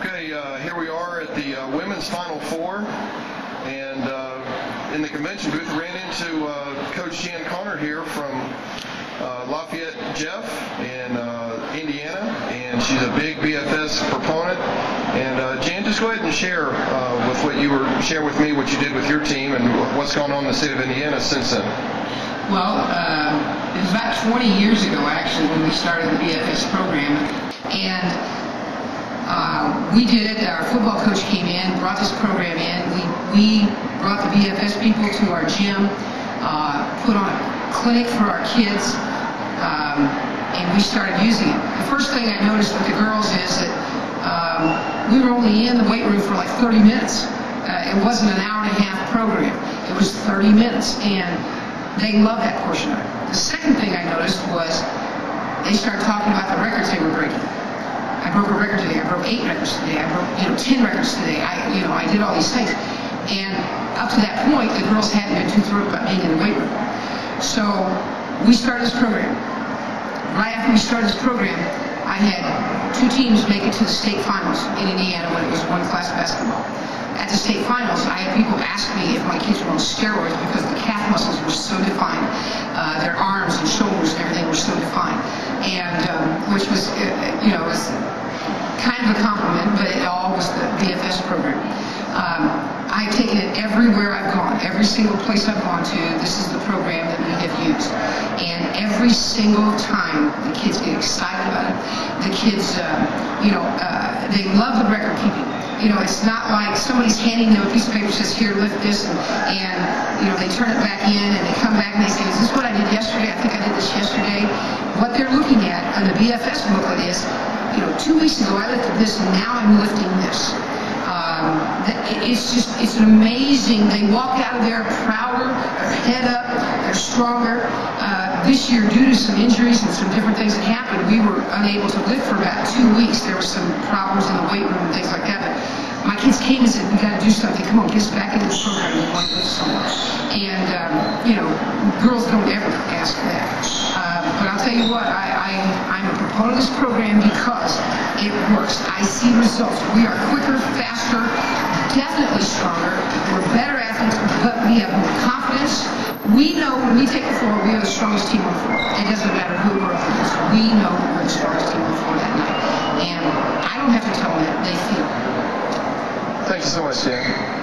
Okay, here we are at the women's Final Four, and in the convention booth ran into Coach Jan Connor here from Lafayette Jeff in Indiana, and she's a big BFS proponent. And Jan, just go ahead and share share with me what you did with your team and what's gone on in the state of Indiana since then. Well, it was about 20 years ago, actually, when we started the BFS program. And we did it. Our football coach came in, brought this program in. We brought the BFS people to our gym, put on a clinic for our kids, and we started using it. The first thing I noticed with the girls is that we were only in the weight room for like 30 minutes. It wasn't an hour and a half program. It was 30 minutes, and they loved that portion of it. The second thing I noticed was they started talking about the records they were breaking. I broke a record today. I broke 8 records today. I broke 10 records today. I did all these things. And up to that point, the girls hadn't been too thrilled about being in the weight room. So we started this program. Right after we started this program, I had 2 teams make it to the state finals in Indiana when it was one-class basketball. At the state finals, I had people ask me if my kids were on steroids because the calf muscles were so defined. Their arms and shoulders and everything were so defined. And which was, was kind of a compliment, but it all was the BFS program. I've taken it everywhere I've gone, every single place I've gone to. This is the program that we have used. And every single time the kids get excited about it. The kids, they love the record keeping. It's not like somebody's handing them a piece of paper that says, here, lift this, and they turn it back in, and they come back and they say, is this what I did yesterday? I think I did this yesterday. What they're looking at on the BFS booklet is, 2 weeks ago I lifted this, and now I'm lifting this. It's an amazing, they walk out of there prouder, their head up, they're stronger. This year, due to some injuries and some different things that happened, we were unable to lift for about 2 weeks. There were some problems in the weight room and things like that. But my kids came and said, we got to do something. Come on, get us back into the program. We want to lift somewhere. And, girls don't ever ask that. But I'll tell you what, I'm a proponent of this program because it works. I see results. We are quicker, faster, definitely stronger. We're better athletes, but we have more confidence. We know when we take the floor, we are the strongest team on the floor. It doesn't matter who we're up against. We know we're the strongest team on the floor that night. And I don't have to tell them that. They feel it. Thank you so much, Jan.